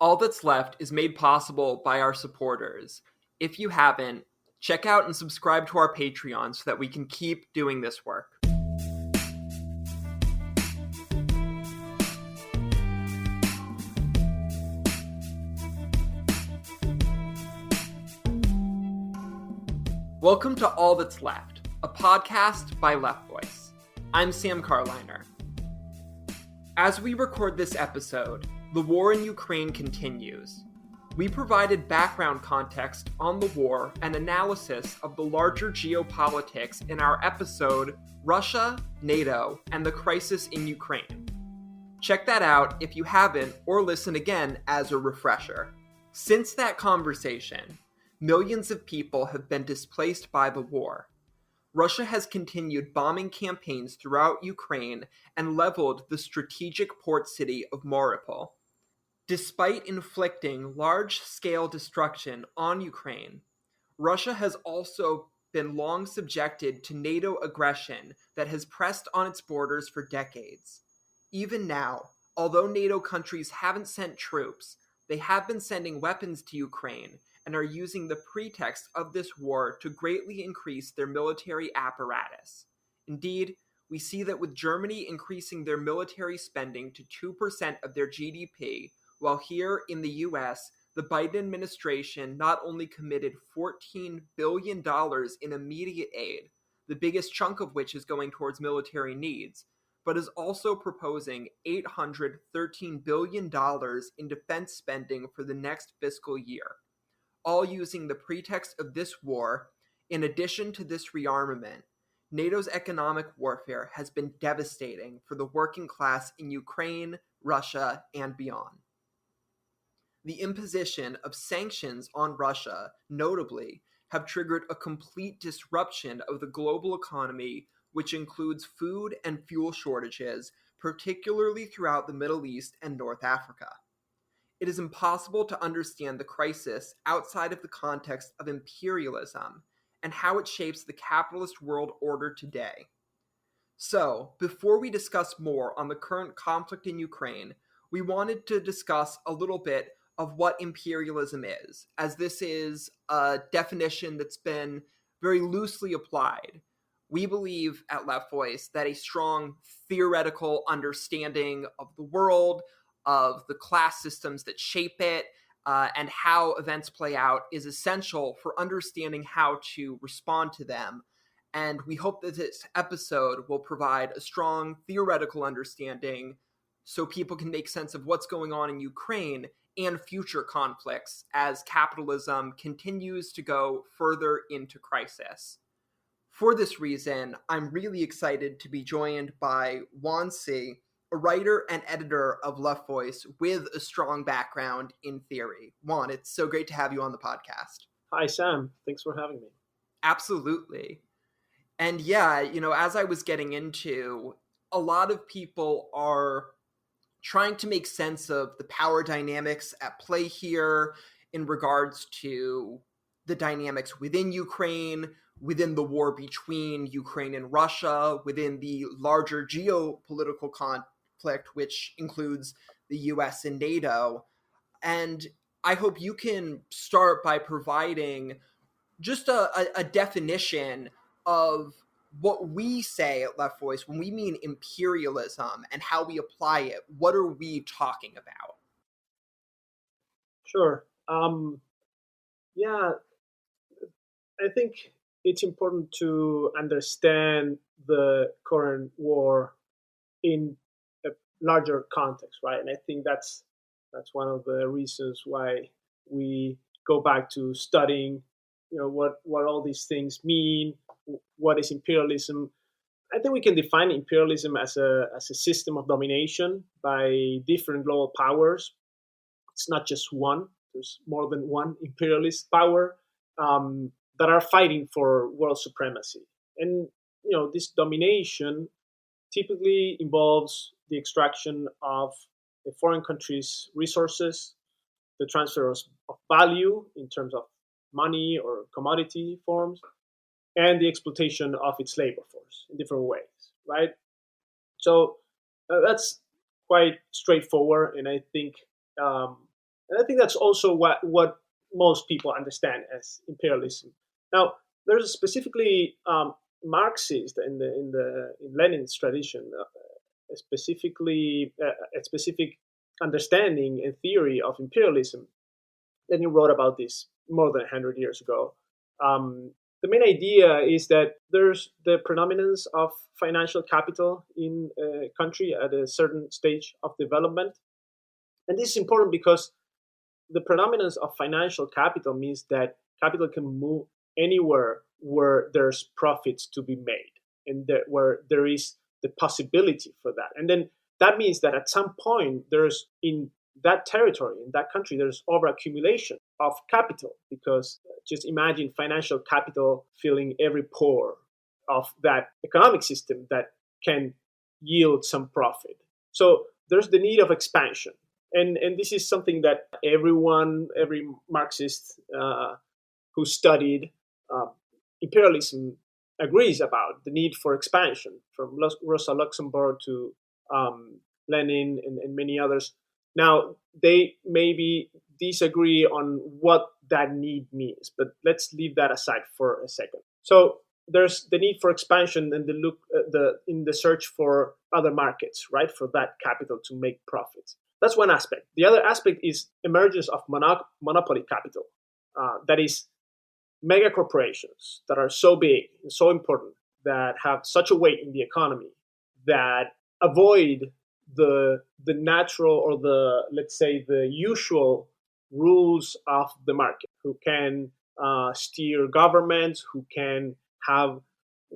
All That's Left is made possible by our supporters. If you haven't, check out and subscribe to our Patreon so that we can keep doing this work. Welcome to All That's Left, a podcast by Left Voice. I'm Sam Carliner. As we record this episode, the war in Ukraine continues. We provided background context on the war and analysis of the larger geopolitics in our episode, Russia, NATO, and the Crisis in Ukraine. Check that out if you haven't, or listen again as a refresher. Since that conversation, millions of people have been displaced by the war. Russia has continued bombing campaigns throughout Ukraine and leveled the strategic port city of Mariupol. Despite inflicting large-scale destruction on Ukraine, Russia has also been long subjected to NATO aggression that has pressed on its borders for decades. Even now, although NATO countries haven't sent troops, they have been sending weapons to Ukraine and are using the pretext of this war to greatly increase their military apparatus. Indeed, we see that with Germany increasing their military spending to 2% of their GDP, while here in the US, the Biden administration not only committed $14 billion in immediate aid, the biggest chunk of which is going towards military needs, but is also proposing $813 billion in defense spending for the next fiscal year. All using the pretext of this war. In addition to this rearmament, NATO's economic warfare has been devastating for the working class in Ukraine, Russia, and beyond. The imposition of sanctions on Russia, notably, have triggered a complete disruption of the global economy, which includes food and fuel shortages, particularly throughout the Middle East and North Africa. It is impossible to understand the crisis outside of the context of imperialism and how it shapes the capitalist world order today. So, before we discuss more on the current conflict in Ukraine, we wanted to discuss a little bit of what imperialism is, as this is a definition that's been very loosely applied. We believe at Left Voice that a strong theoretical understanding of the world, of the class systems that shape it, and how events play out is essential for understanding how to respond to them. And we hope that this episode will provide a strong theoretical understanding so people can make sense of what's going on in Ukraine and future conflicts as capitalism continues to go further into crisis. For this reason, I'm really excited to be joined by Juan C, a writer and editor of Left Voice with a strong background in theory. Juan, it's so great to have you on the podcast. Hi, Sam. Thanks for having me. Absolutely. And yeah, as I was getting into, a lot of people are trying to make sense of the power dynamics at play here in regards to the dynamics within Ukraine, within the war between Ukraine and Russia, within the larger geopolitical conflict, which includes the US and NATO. And I hope you can start by providing just a definition of what we say at Left Voice when we mean imperialism and how we apply it. What are we talking about? Sure. I think it's important to understand the current war in a larger context, right? And I think that's one of the reasons why we go back to studying, what all these things mean. What is imperialism? I think we can define imperialism as a system of domination by different global powers. It's not just one. There's more than one imperialist power that are fighting for world supremacy. And, this domination typically involves the extraction of a foreign country's resources, the transfer of value in terms of money or commodity forms, and the exploitation of its labor force in different ways, right? So that's quite straightforward, and I think And I think that's also what most people understand as imperialism. Now, there's specifically Marxist in Lenin's tradition, a specific understanding and theory of imperialism. Lenin wrote about this more than 100 years ago. Um, the main idea is that there's the predominance of financial capital in a country at a certain stage of development. And this is important because the predominance of financial capital means that capital can move anywhere where there's profits to be made and where there is the possibility for that. And then that means that at some point there's in that territory, in that country, there's overaccumulation of capital because just imagine financial capital filling every pore of that economic system that can yield some profit. So there's the need of expansion. And this is something that every Marxist who studied uh, imperialism agrees about the need for expansion, from Rosa Luxemburg to Lenin and many others. Now, they maybe disagree on what that need means, but let's leave that aside for a second. So there's the need for expansion and the search for other markets, right, for that capital to make profits. That's one aspect. The other aspect is emergence of monopoly capital. That is mega corporations that are so big and so important that have such a weight in the economy that avoid the natural or the, let's say, the usual rules of the market, who can steer governments, who can have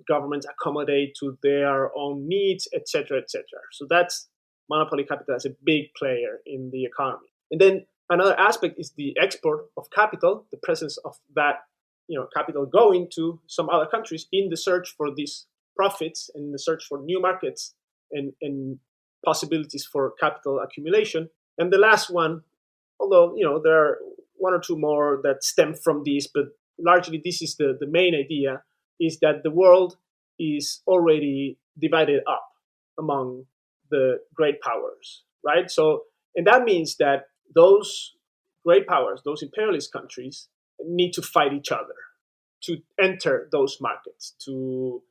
governments accommodate to their own needs, etc., etc. So that's monopoly capital as a big player in the economy. And then another aspect is the export of capital, the presence of that capital going to some other countries in the search for these profits and in the search for new markets and possibilities for capital accumulation. And the last one, although there are one or two more that stem from this, but largely this is the main idea, is that the world is already divided up among the great powers, right? So, and that means that those great powers, those imperialist countries, need to fight each other to enter those markets, to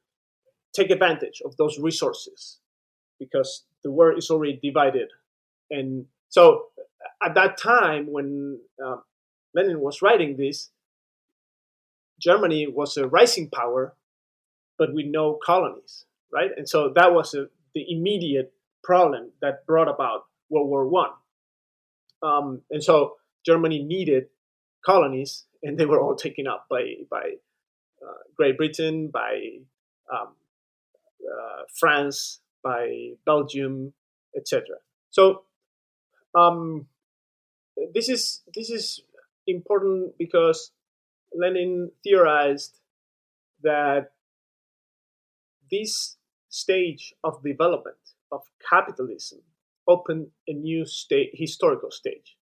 take advantage of those resources, because the world is already divided. And so at that time when Lenin was writing this, Germany was a rising power, but with no colonies, right? And so that was the immediate problem that brought about World War One. And so Germany needed colonies, and they were all taken up by Great Britain, by France, by Belgium, etc. So this is important because Lenin theorized that this stage of development of capitalism opened a new historical stage,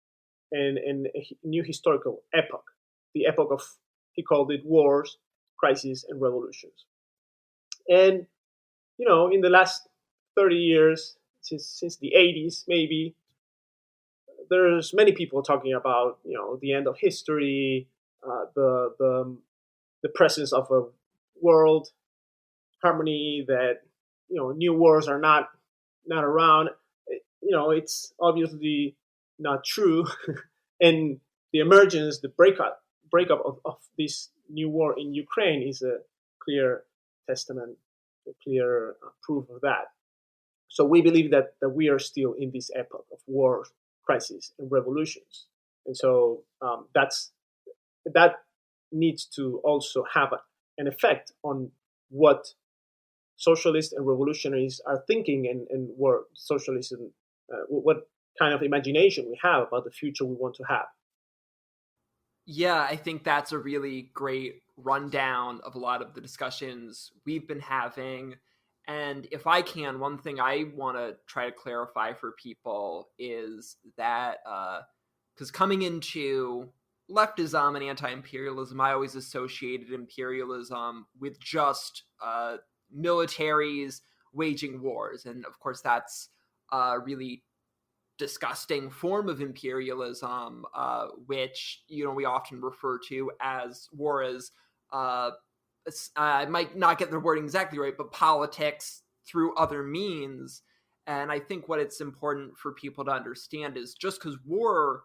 and a new historical epoch, the epoch of, he called it, wars, crises, and revolutions. And in the last 30 years, since the 80s, maybe, there's many people talking about the end of history, the presence of a world harmony, that new wars are not around. It's obviously not true. And the emergence, the breakup of this new war in Ukraine is a clear testament, a clear proof of that. So we believe that we are still in this epoch of wars, crises, and revolutions. And so that needs to also have an effect on what socialists and revolutionaries are thinking, and where socialism, what kind of imagination we have about the future we want to have. Yeah, I think that's a really great rundown of a lot of the discussions we've been having. And if I can, one thing I want to try to clarify for people is that because coming into leftism and anti-imperialism, I always associated imperialism with just militaries waging wars. And of course, that's really disgusting form of imperialism, which we often refer to as war as I might not get the wording exactly right, but politics through other means. And I think what it's important for people to understand is just because war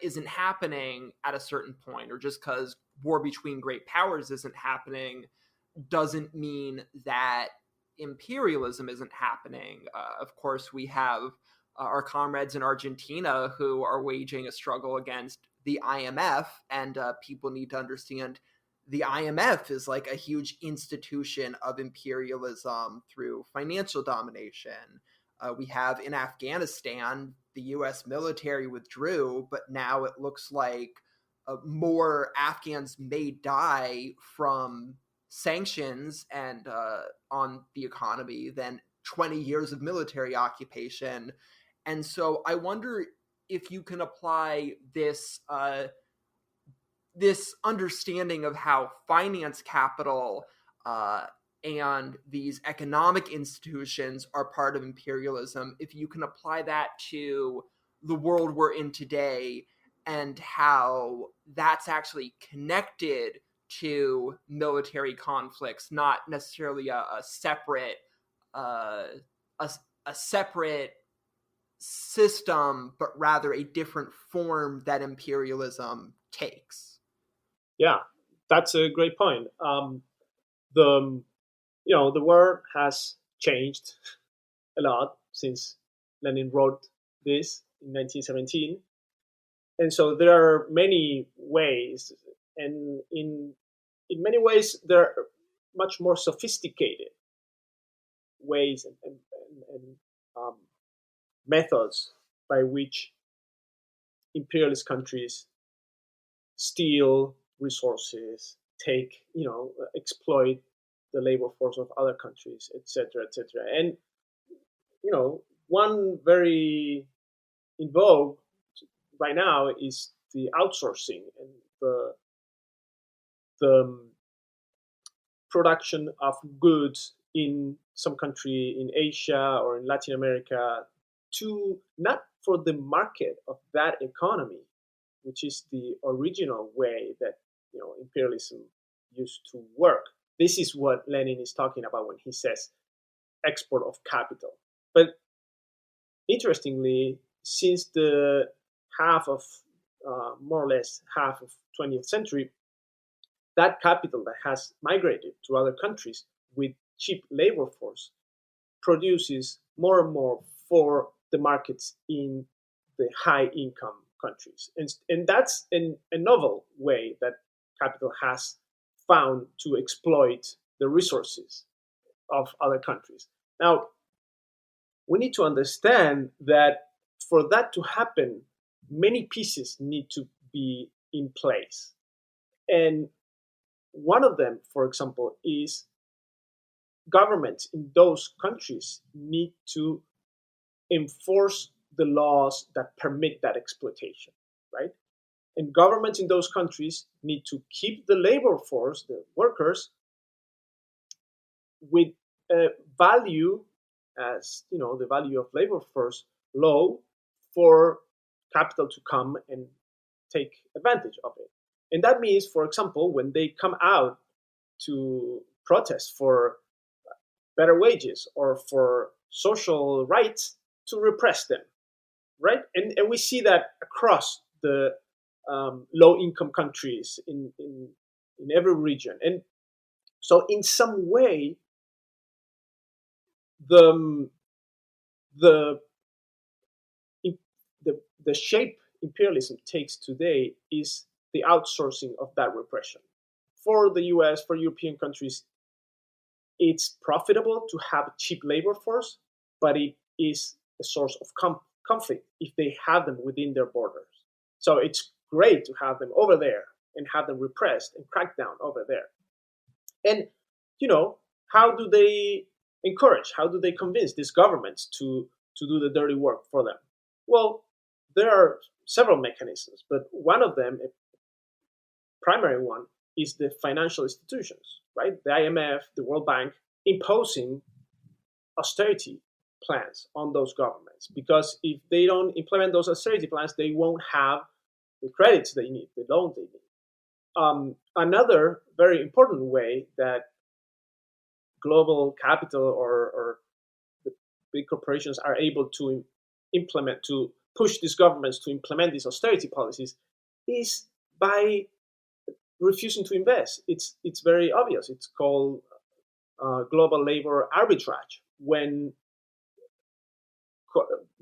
isn't happening at a certain point, or just because war between great powers isn't happening, doesn't mean that imperialism isn't happening. Of course, we have our comrades in Argentina who are waging a struggle against the IMF, and people need to understand the IMF is like a huge institution of imperialism through financial domination. We have in Afghanistan, the US military withdrew, but now it looks like more Afghans may die from sanctions and on the economy than 20 years of military occupation. And so I wonder if you can apply this this understanding of how finance capital and these economic institutions are part of imperialism, if you can apply that to the world we're in today and how that's actually connected to military conflicts, not necessarily a separate a separate system, but rather a different form that imperialism takes. Yeah, that's a great point. The the world has changed a lot since Lenin wrote this in 1917, and so there are many ways, and in many ways there are much more sophisticated ways and methods by which imperialist countries steal resources, exploit the labor force of other countries, etc., etc. And one very in vogue right now is the outsourcing and the production of goods in some country in Asia or in Latin America, to not for the market of that economy, which is the original way that imperialism used to work. This is what Lenin is talking about when he says export of capital. But interestingly, since the more or less half of 20th century, that capital that has migrated to other countries with cheap labor force produces more and more for the markets in the high income countries. And that's a novel way that capital has found to exploit the resources of other countries. Now, we need to understand that for that to happen, many pieces need to be in place. And one of them, for example, is governments in those countries need to enforce the laws that permit that exploitation, right? And governments in those countries need to keep the labor force, the workers, with a value, as the value of labor force, low for capital to come and take advantage of it. And that means, for example, when they come out to protest for better wages or for social rights, to repress them, right? And we see that across the low-income countries in every region. And so in some way, the shape imperialism takes today is the outsourcing of that repression. For the US, for European countries, it's profitable to have a cheap labor force, but it is a source of conflict if they have them within their borders. So it's great to have them over there and have them repressed and cracked down over there. And, how do they encourage, how do they convince these governments to do the dirty work for them? Well, there are several mechanisms, but one of them, a primary one, is the financial institutions, right? The IMF, the World Bank, imposing austerity plans on those governments, because if they don't implement those austerity plans, they won't have the credits they need, the loans they need. Another very important way that global capital or the big corporations are able to push these governments to implement these austerity policies is by refusing to invest. It's very obvious. It's called global labor arbitrage. When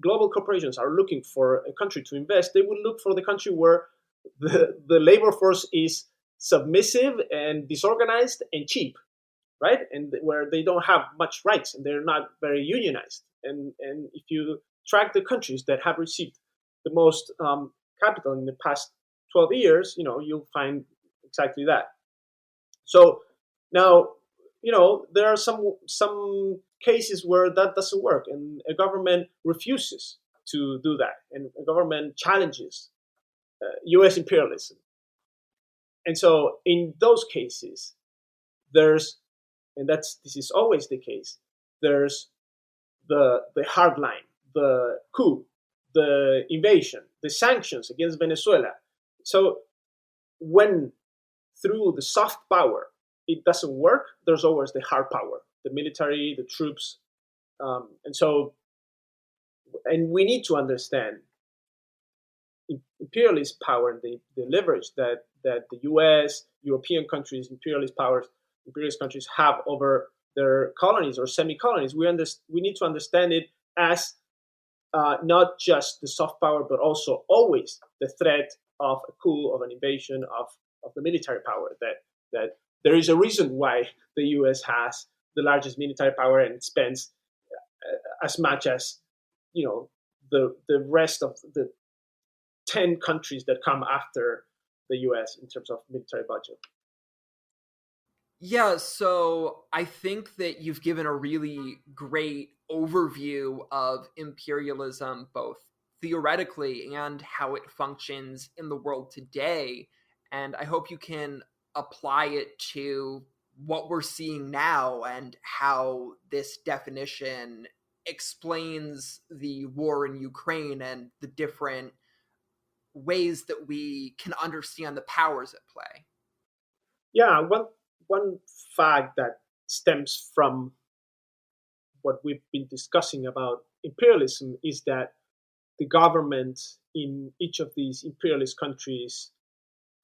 global corporations are looking for a country to invest, they will look for the country where the labor force is submissive and disorganized and cheap, right? And where they don't have much rights and they're not very unionized. And if you track the countries that have received the most capital in the past 12 years, you'll find exactly that. So now, there are some cases where that doesn't work, and a government refuses to do that, and a government challenges U.S. imperialism. And so, in those cases, this is always the case. There's the hard line, the coup, the invasion, the sanctions against Venezuela. So when through the soft power it doesn't work, there's always the hard power, the military, the troops. And we need to understand imperialist power and the leverage that the US, European countries, imperialist countries have over their colonies or semi-colonies. We need to understand it as not just the soft power, but also always the threat of a coup, of an invasion, of the military power. That there is a reason why the U.S. has the largest military power and spends as much as the rest of the 10 countries that come after the U.S. in terms of military budget. Yeah, so I think that you've given a really great overview of imperialism, both theoretically and how it functions in the world today. And I hope you can apply it to what we're seeing now and how this definition explains the war in Ukraine and the different ways that we can understand the powers at play. Yeah, one fact that stems from what we've been discussing about imperialism is that the governments in each of these imperialist countries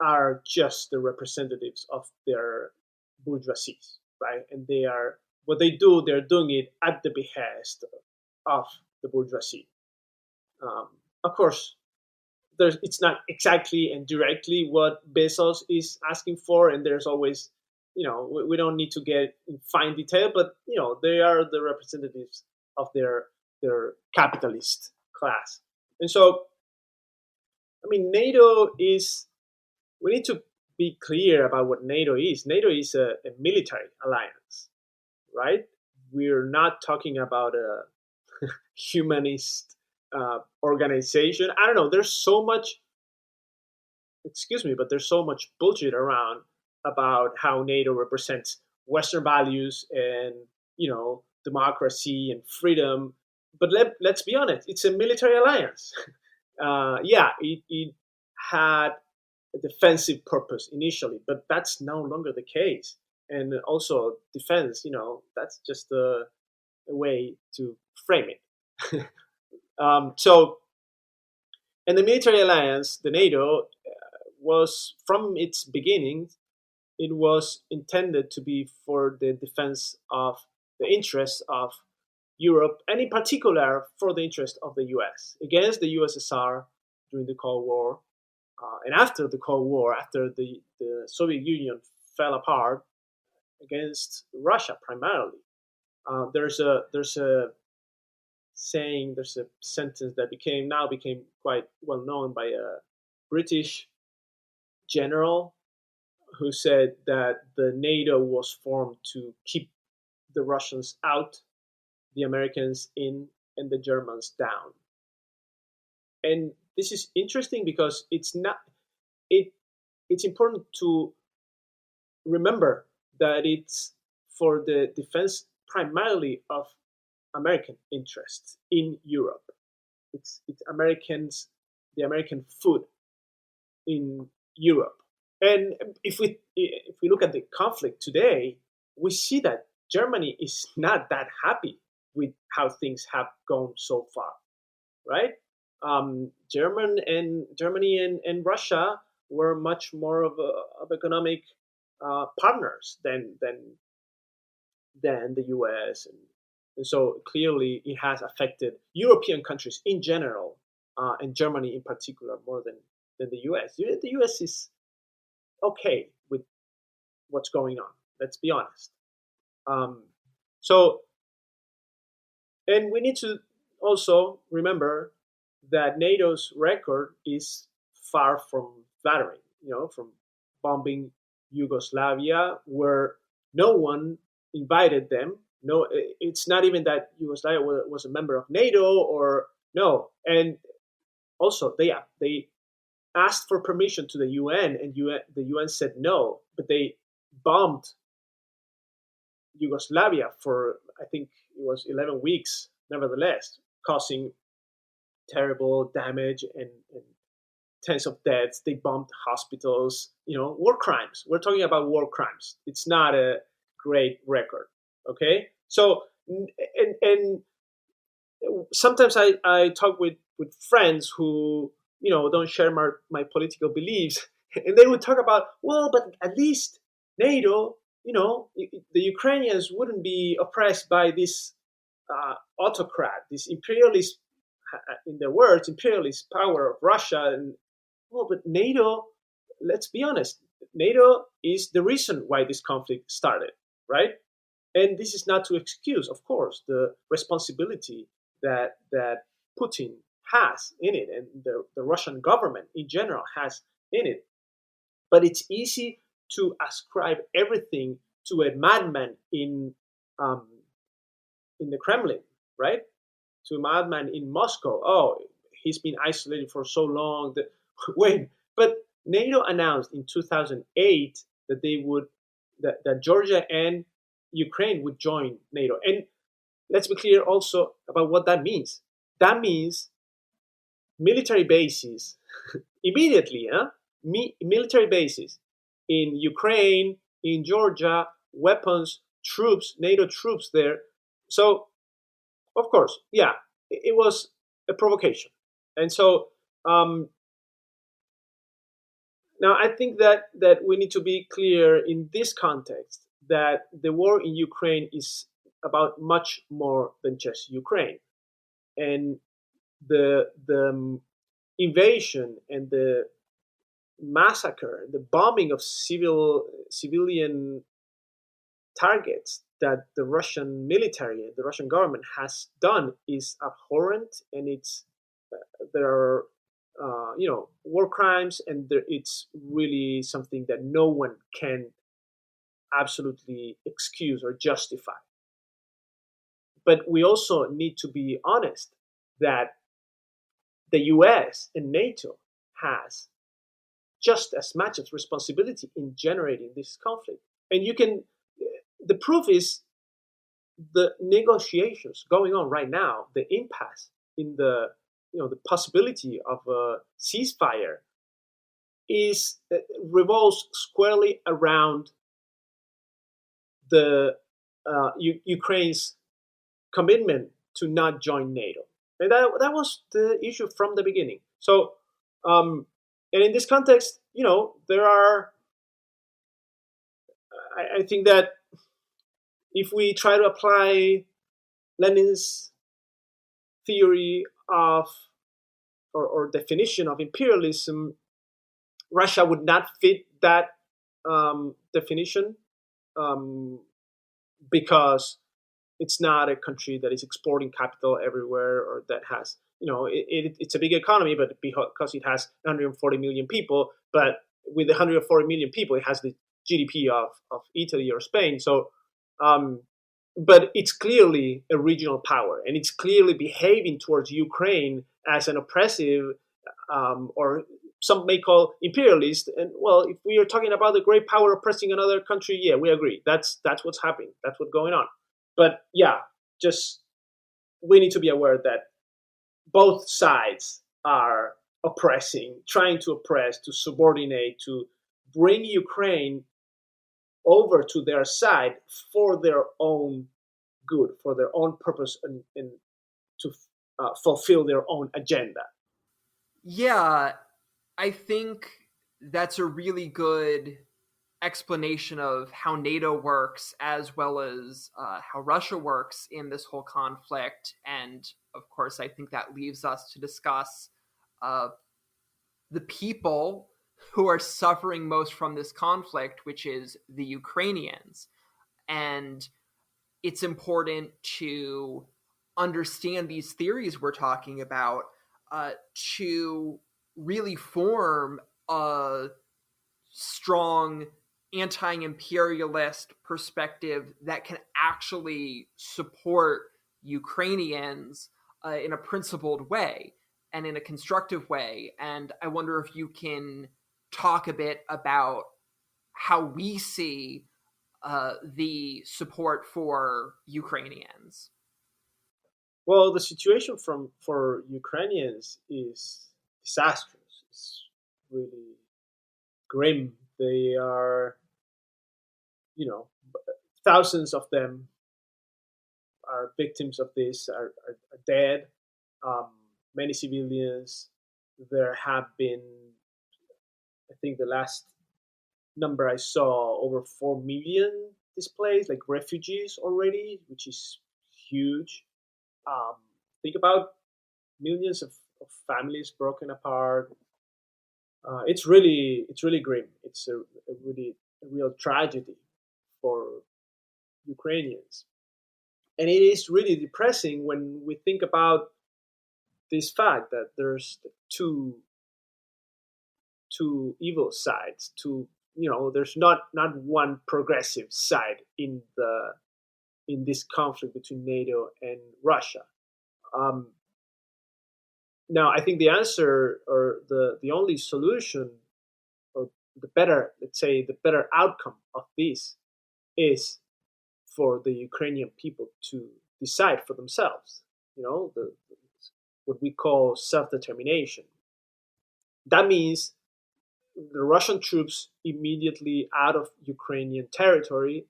are just the representatives of their bourgeoisies, right? And they're doing it at the behest of the bourgeoisie. Of course, it's not exactly and directly what Bezos is asking for, and there's always, we don't need to get in fine detail, but they are the representatives of their capitalist class. And so, NATO is. We need to be clear about what NATO is. NATO is a military alliance, right? We're not talking about a humanist organization. I don't know. There's so much bullshit around about how NATO represents Western values and democracy and freedom. But let's be honest, it's a military alliance. It had a defensive purpose initially, but that's no longer the case. And also defense, that's just a way to frame it. And the military alliance, the NATO, was from its beginning, it was intended to be for the defense of the interests of Europe, and in particular for the interest of the US against the USSR during the Cold War. And after the Cold War, after the Soviet Union fell apart, against Russia primarily. There's a saying, there's a sentence that became quite well known by a British general who said that the NATO was formed to keep the Russians out, the Americans in, and the Germans down. And this is interesting because it's important to remember that it's for the defense primarily of American interests in Europe. It's Americans, the American food in Europe. And if we look at the conflict today, we see that Germany is not that happy with how things have gone so far, right? Germany and Russia were much more of economic partners than the U.S. And so clearly it has affected European countries in general, and Germany in particular more than the U.S. The U.S. is okay with what's going on. Let's be honest. Um, so, and we need to also remember that NATO's record is far from flattering. From bombing Yugoslavia, where no one invited them. No, it's not even that Yugoslavia was a member of NATO or no. And also, they asked for permission to the UN, and the UN said no. But they bombed Yugoslavia for, I think it was 11 weeks, nevertheless, causing terrible damage and tens of deaths. They bombed hospitals, war crimes. We're talking about war crimes. It's not a great record, okay? So, and sometimes I talk with friends who, don't share my political beliefs, and they would talk about, well, but at least NATO, the Ukrainians wouldn't be oppressed by this autocrat, this imperialist, in their words, imperialist power of Russia. And well, but NATO, let's be honest, NATO is the reason why this conflict started, right? And this is not to excuse, of course, the responsibility that Putin has in it, and the Russian government in general has in it. But it's easy to ascribe everything to a madman in the Kremlin, right? To a madman in Moscow. Oh, he's been isolated for so long. Wait, but NATO announced in 2008 that that Georgia and Ukraine would join NATO. And let's be clear also about what that means. That means military bases immediately, military bases in Ukraine, in Georgia, weapons, troops, NATO troops there. So, of course, yeah, it was a provocation. And so now I think that we need to be clear in this context that the war in Ukraine is about much more than just Ukraine. And the invasion and the massacre, the bombing of civilian targets that the Russian military, the Russian government has done is abhorrent, and there are war crimes, and it's really something that no one can absolutely excuse or justify. But we also need to be honest that the US and NATO has just as much of responsibility in generating this conflict. And the proof is the negotiations going on right now, the impasse in the possibility of a ceasefire revolves squarely around the Ukraine's commitment to not join NATO, and that was the issue from the beginning. So, and in this context, there are. I think that if we try to apply Lenin's theory of or definition of imperialism, Russia would not fit that definition because it's not a country that is exporting capital everywhere, or that has, it's a big economy, but because it has 140 million people, but with 140 million people, it has the GDP of Italy or Spain. So, but it's clearly a regional power, and it's clearly behaving towards Ukraine as an oppressive, or some may call imperialist. And well, if we are talking about the great power oppressing another country, yeah, we agree. That's what's happening. That's what's going on. But yeah, just we need to be aware that both sides are oppressing, trying to oppress, to subordinate, to bring Ukraine over to their side for their own good, for their own purpose, and to fulfill their own agenda. Yeah, I think that's a really good explanation of how NATO works, as well as how Russia works in this whole conflict. And of course, I think that leaves us to discuss uh, the people who are suffering most from this conflict, which is the Ukrainians. And it's important to understand these theories we're talking about to really form a strong anti-imperialist perspective that can actually support Ukrainians in a principled way and in a constructive way. And I wonder if you can talk a bit about how we see the support for Ukrainians. Well, the situation for Ukrainians is disastrous. It's really grim. They are, you know, thousands of them are victims of this, are dead. Many civilians. There have been, I think the last number I saw, over 4 million displaced, like refugees already, which is huge. Um, think about millions of families broken apart. It's really grim. It's a real tragedy for Ukrainians, and it is really depressing when we think about this fact that there's two evil sides. There's not one progressive side in this conflict between NATO and Russia. Um, Now, I think the answer, or the only solution, or the better, let's say, the better outcome of this is for the Ukrainian people to decide for themselves. What we call self-determination. That means the Russian troops immediately out of Ukrainian territory.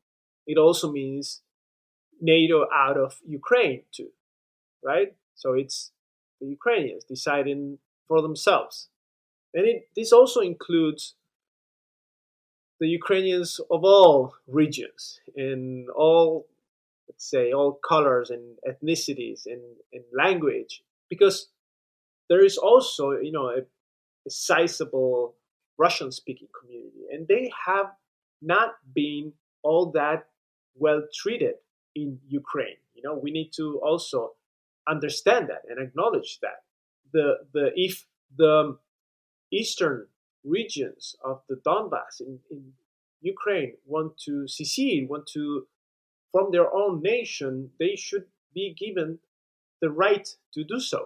It also means NATO out of Ukraine too, right? So it's the Ukrainians deciding for themselves. And this also includes the Ukrainians of all regions, in all, let's say, all colors and ethnicities and language, because there is also, a sizable Russian-speaking community, and they have not been all that well treated in Ukraine. We need to also understand that and acknowledge that if the eastern regions of the Donbass in Ukraine want to secede, want to form their own nation, they should be given the right to do so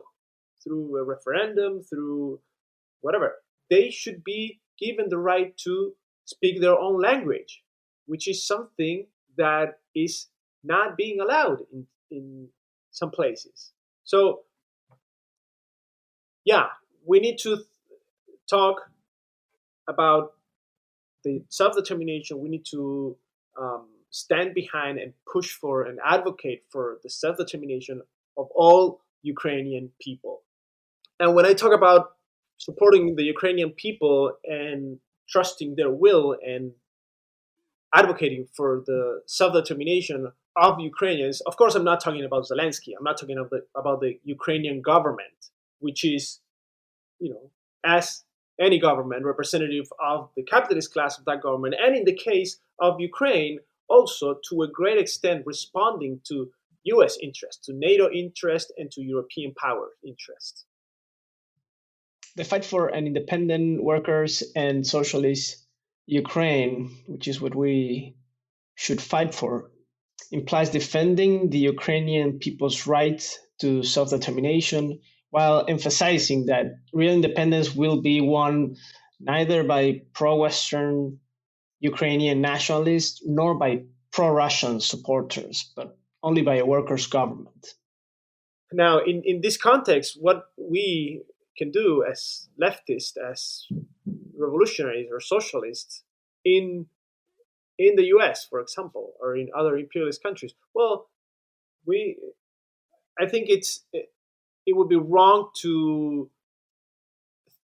through a referendum, through whatever. They should be given the right to speak their own language, which is something that is not being allowed in some places. So, yeah, we need to talk about the self-determination. We need to stand behind and push for and advocate for the self-determination of all Ukrainian people. And when I talk about supporting the Ukrainian people and trusting their will and advocating for the self-determination of Ukrainians, of course, I'm not talking about Zelensky. I'm not talking about the Ukrainian government, which is, as any government, representative of the capitalist class of that government, and in the case of Ukraine, also to a great extent responding to US interest, to NATO interest, and to European power interest. The fight for an independent, workers, and socialist Ukraine, which is what we should fight for, implies defending the Ukrainian people's right to self-determination, while emphasizing that real independence will be won neither by pro-Western Ukrainian nationalists nor by pro-Russian supporters, but only by a workers' government. Now, in this context, what we can do as leftists, as revolutionaries or socialists in the US, for example, or in other imperialist countries, well, we I think it would be wrong to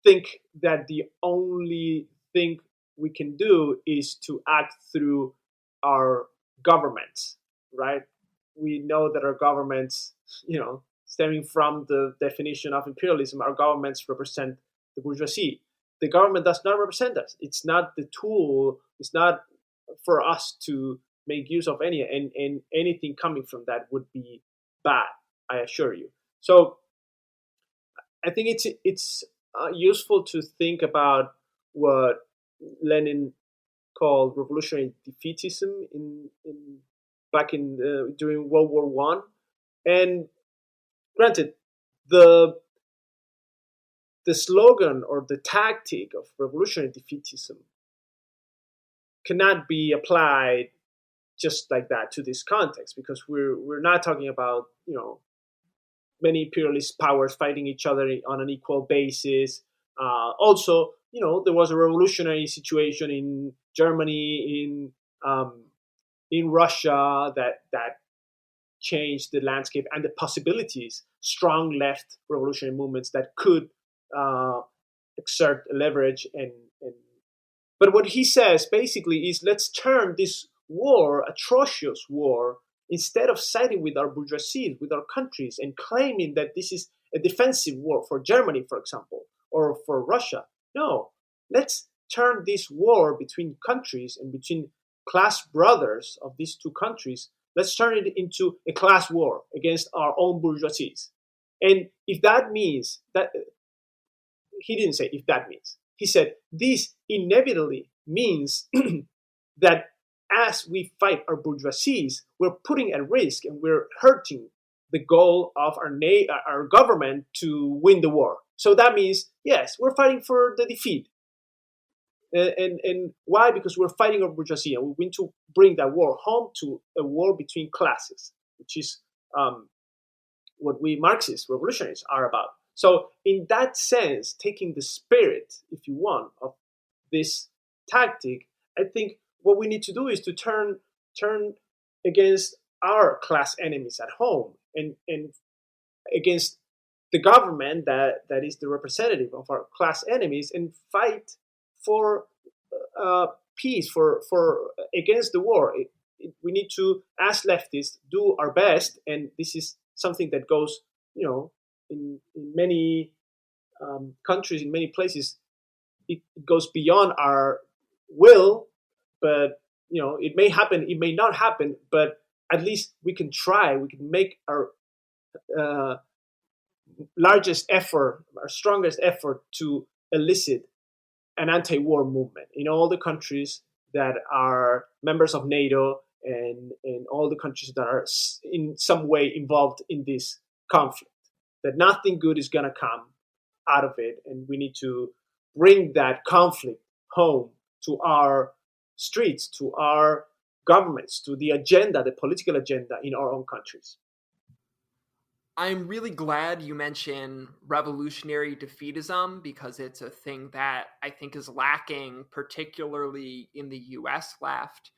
think that the only thing we can do is to act through our governments, right? We know that our governments, stemming from the definition of imperialism, our governments represent the bourgeoisie. The government does not represent us. It's not the tool. It's not for us to make use of and anything coming from that would be bad. I assure you. So I think it's useful to think about what Lenin called revolutionary defeatism in back in during World War One. And granted, the the slogan or the tactic of revolutionary defeatism cannot be applied just like that to this context, because we're not talking about many imperialist powers fighting each other on an equal basis. Also, there was a revolutionary situation in Germany, in Russia, that changed the landscape and the possibilities. Strong left revolutionary movements that could exert leverage and. But what he says basically is, let's turn this war, atrocious war, instead of siding with our bourgeoisie, with our countries, and claiming that this is a defensive war for Germany, for example, or for Russia. No, let's turn this war between countries and between class brothers of these two countries, let's turn it into a class war against our own bourgeoisies. And if that means that, he didn't say if that means, he said this inevitably means that as we fight our bourgeoisies, we're putting at risk and we're hurting the goal of our government to win the war. So that means, yes, we're fighting for the defeat. And why? Because we're fighting our bourgeoisie, and we want to bring that war home to a war between classes, which is what we Marxist revolutionaries are about. So in that sense, taking the spirit, if you want, of this tactic, I think what we need to do is to turn against our class enemies at home and against the government that is the representative of our class enemies, and fight for peace, for against the war. We need to, as leftists, do our best, and this is something that goes, in many countries, in many places, it goes beyond our will. But it may happen, it may not happen, but at least we can try. We can make our largest effort, our strongest effort, to elicit an anti-war movement in all the countries that are members of NATO, and in all the countries that are in some way involved in this conflict. That nothing good is going to come out of it, and we need to bring that conflict home to our streets, to our governments, to the agenda, the political agenda in our own countries. I'm really glad you mentioned revolutionary defeatism, because it's a thing that I think is lacking, particularly in the US left.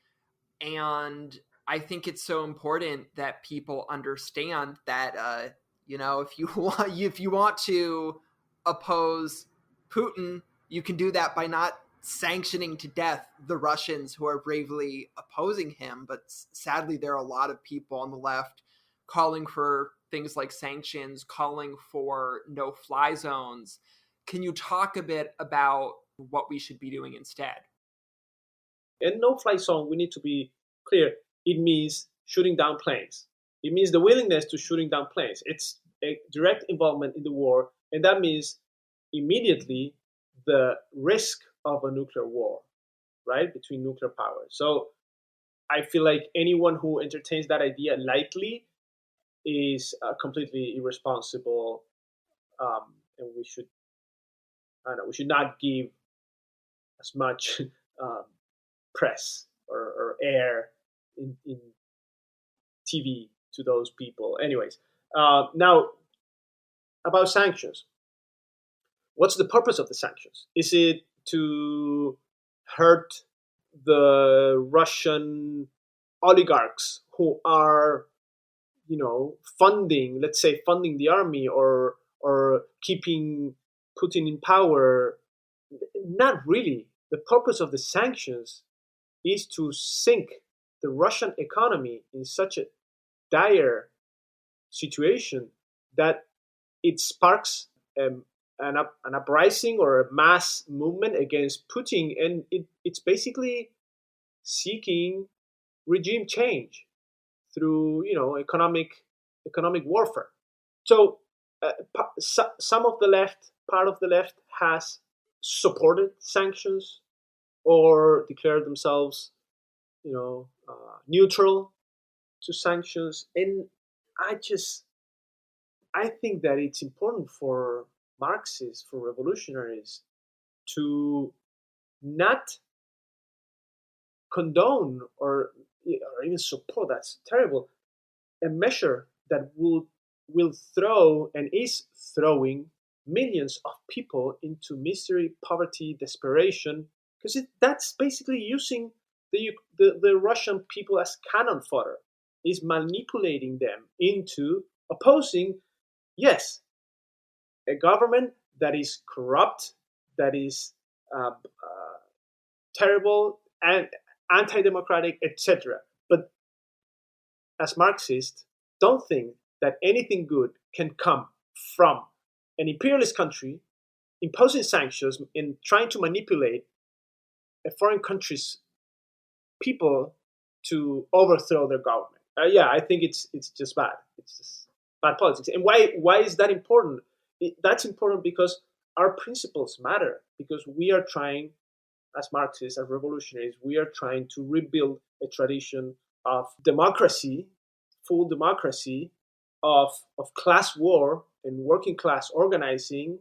And I think it's so important that people understand that, if you want to oppose Putin, you can do that by not sanctioning to death the Russians who are bravely opposing him. But sadly, there are a lot of people on the left calling for things like sanctions, calling for no-fly zones. Can you talk a bit about what we should be doing instead? And no-fly zone, we need to be clear, it means shooting down planes. It means the willingness to shooting down planes. It's a direct involvement in the war, and that means immediately the risk of a nuclear war, right, between nuclear powers. So I feel like anyone who entertains that idea lightly is completely irresponsible, and we should not give as much press or air in TV to those people. Anyways, Now, about sanctions. What's the purpose of the sanctions? Is it to hurt the Russian oligarchs who are, funding, let's say, funding the army or keeping Putin in power? Not really. The purpose of the sanctions is to sink the Russian economy in such a dire situation that it sparks an uprising or a mass movement against Putin, and it's basically seeking regime change through economic warfare. So some of the part of the left has supported sanctions or declared themselves, neutral to sanctions, and I think that it's important for Marxists, for revolutionaries, to not condone or even support, that's terrible, a measure that will throw and is throwing millions of people into misery, poverty, desperation, because that's basically using the Russian people as cannon fodder, is manipulating them into opposing, yes, a government that is corrupt, that is terrible and anti-democratic, etc. But as Marxists, don't think that anything good can come from an imperialist country imposing sanctions and trying to manipulate a foreign country's people to overthrow their government. I think it's just bad. It's just bad politics. And why is that important? That's important because our principles matter. Because we are trying, as Marxists, as revolutionaries, we are trying to rebuild a tradition of democracy, full democracy, of class war and working class organizing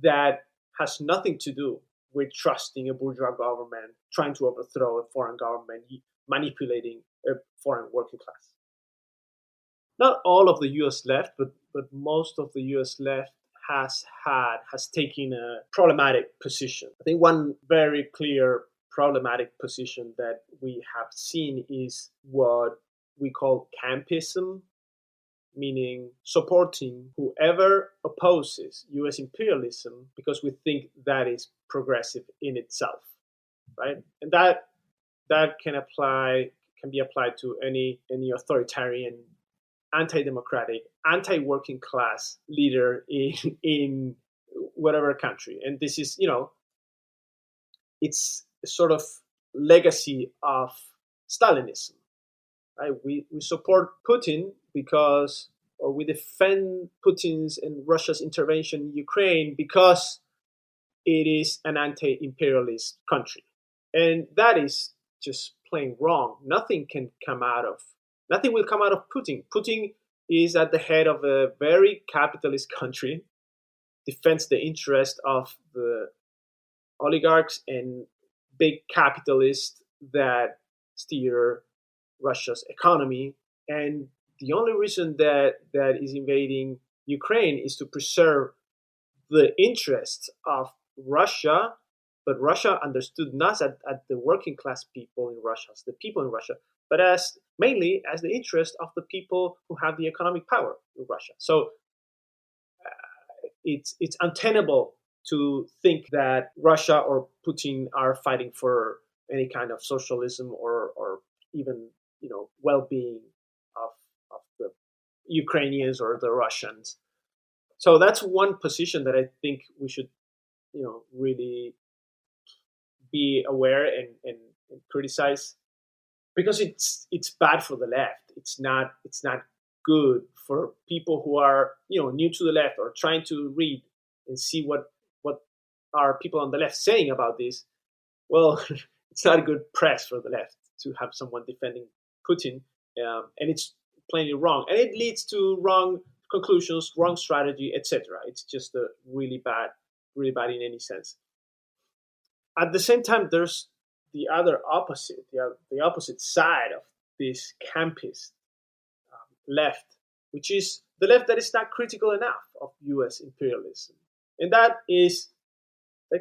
that has nothing to do with trusting a bourgeois government, trying to overthrow a foreign government, manipulating a foreign working class. Not all of the US left, but most of the US left has taken a problematic position. I think one very clear problematic position that we have seen is what we call campism, meaning supporting whoever opposes US imperialism because we think that is progressive in itself, right? And that can be applied to any authoritarian, anti-democratic, anti-working class leader in whatever country. And this is, it's a sort of legacy of Stalinism, right? We support Putin or we defend Putin's and Russia's intervention in Ukraine because it is an anti-imperialist country. And that is just plain wrong. Nothing will come out of Putin. Putin is at the head of a very capitalist country, defends the interest of the oligarchs and big capitalists that steer Russia's economy. And the only reason that is invading Ukraine is to preserve the interests of Russia. But Russia understood not at the working class people in Russia, as the people in Russia, but mainly as the interest of the people who have the economic power in Russia. So it's untenable to think that Russia or Putin are fighting for any kind of socialism or even well-being of the Ukrainians or the Russians. So that's one position that I think we should really be aware and criticize, because it's bad for the left. It's not good for people who are new to the left or trying to read and see what are people on the left saying about this. Well, it's not a good press for the left to have someone defending Putin, and it's plainly wrong, and it leads to wrong conclusions, wrong strategy, etc. It's just really bad in any sense. At the same time, there's the other opposite, the opposite side of this campist left, which is the left that is not critical enough of U.S. imperialism. And that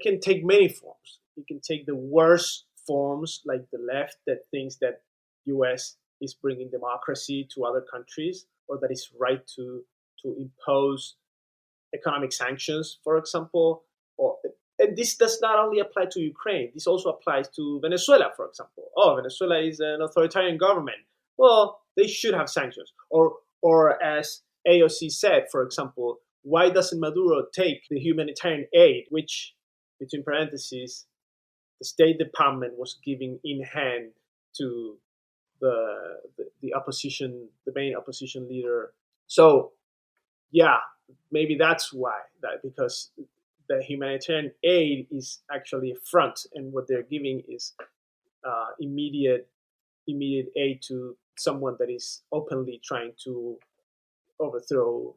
can take many forms. It can take the worst forms, like the left that thinks that U.S. is bringing democracy to other countries, or that it's right to impose economic sanctions, for example. And this does not only apply to Ukraine. This also applies to Venezuela, for example. Oh, Venezuela is an authoritarian government. Well, they should have sanctions. Or as AOC said, for example, why doesn't Maduro take the humanitarian aid, which, between parentheses, the State Department was giving in hand to the opposition, the main opposition leader? So, yeah, maybe that's why. Because the humanitarian aid is actually a front, and what they're giving is immediate aid to someone that is openly trying to overthrow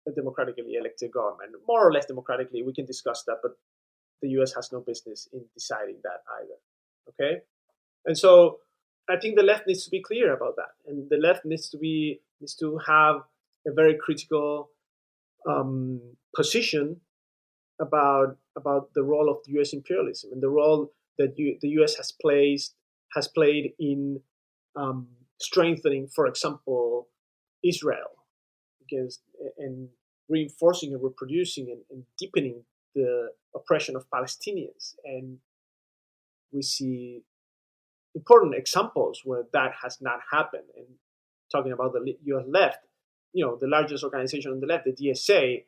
a democratically elected government, more or less democratically. We can discuss that, but the U.S. has no business in deciding that either. Okay, and so I think the left needs to be clear about that, and the left needs to have a very critical position about the role of U.S. imperialism and the role that the U.S. has played in strengthening, for example, Israel and reinforcing and reproducing and deepening the oppression of Palestinians. And we see important examples where that has not happened. And talking about the U.S. left, the largest organization on the left, the DSA,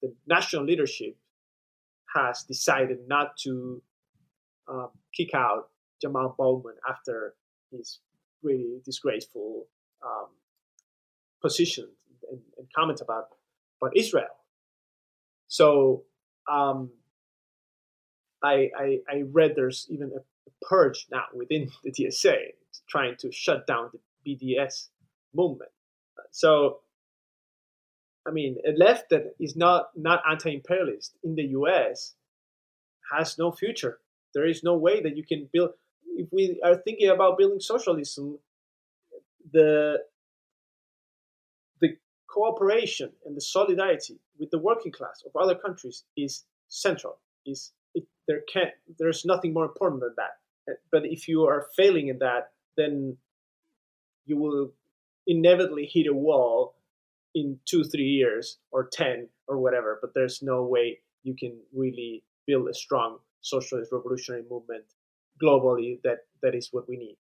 the national leadership has decided not to kick out Jamal Bowman after his really disgraceful position and comments about Israel. So I read there's even a purge now within the DSA trying to shut down the BDS movement. So, I mean, a left that is not anti-imperialist in the U.S. has no future. There is no way that you can build. If we are thinking about building socialism, the cooperation and the solidarity with the working class of other countries is central. There's nothing more important than that. But if you are failing in that, then you will inevitably hit a wall in 2-3 years or 10 or whatever. But there's no way you can really build a strong socialist revolutionary movement globally. That is what we need.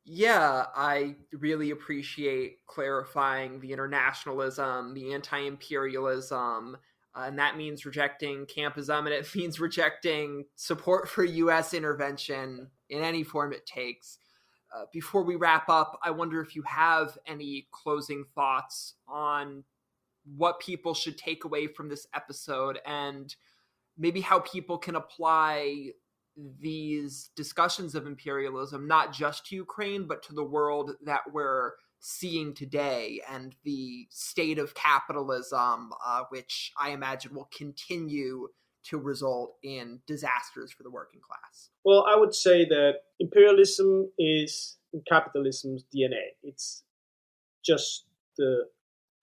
Yeah, I really appreciate clarifying the internationalism, the anti-imperialism, and that means rejecting campism, and it means rejecting support for U.S. intervention in any form it takes. Before we wrap up, I wonder if you have any closing thoughts on what people should take away from this episode and maybe how people can apply these discussions of imperialism, not just to Ukraine, but to the world that we're seeing today and the state of capitalism, which I imagine will continue to result in disasters for the working class. Well, I would say that imperialism is in capitalism's DNA. It's just the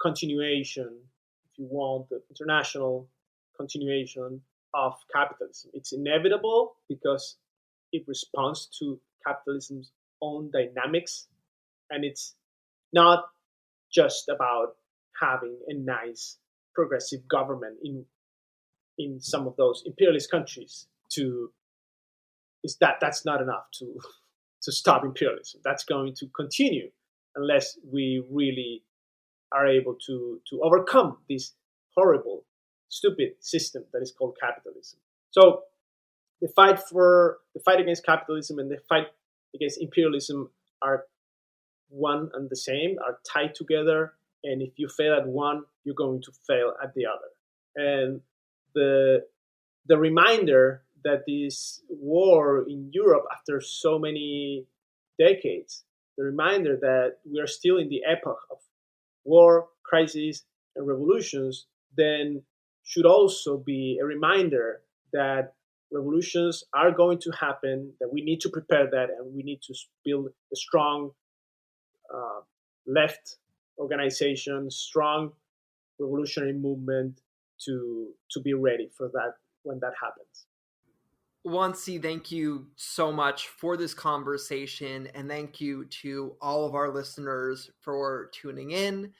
continuation, if you want, the international continuation of capitalism. It's inevitable because it responds to capitalism's own dynamics, and it's not just about having a nice progressive government in some of those imperialist countries. That's not enough to stop imperialism. That's going to continue unless we really are able to overcome this horrible, stupid system that is called capitalism. So the fight against capitalism and the fight against imperialism are one and the same, are tied together. And if you fail at one, you're going to fail at the other. And the reminder that this war in Europe, after so many decades, the reminder that we are still in the epoch of war, crisis, and revolutions, then should also be a reminder that revolutions are going to happen, that we need to prepare that, and we need to build a strong left organization, strong revolutionary movement to be ready for that when that happens. Juan C, thank you so much for this conversation, and thank you to all of our listeners for tuning in.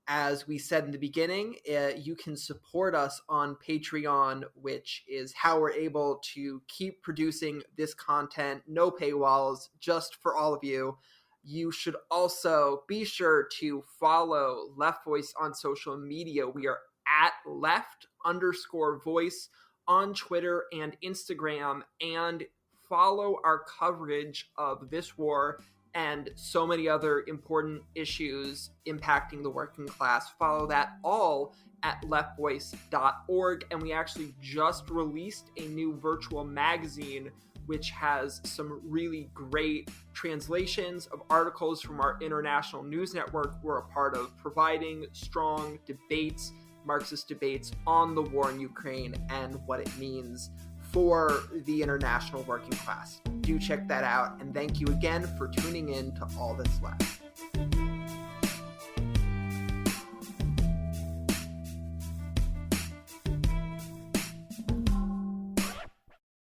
As we said in the beginning, you can support us on Patreon, which is how we're able to keep producing this content, no paywalls, just for all of you. You should also be sure to follow Left Voice on social media. We are at left_voice on Twitter and Instagram, and follow our coverage of this war and so many other important issues impacting the working class. Follow that all at leftvoice.org. And we actually just released a new virtual magazine which has some really great translations of articles from our international news network we're a part of, providing strong debates, Marxist debates on the war in Ukraine and what it means for the international working class. Do check that out, and thank you again for tuning in to All That's Left.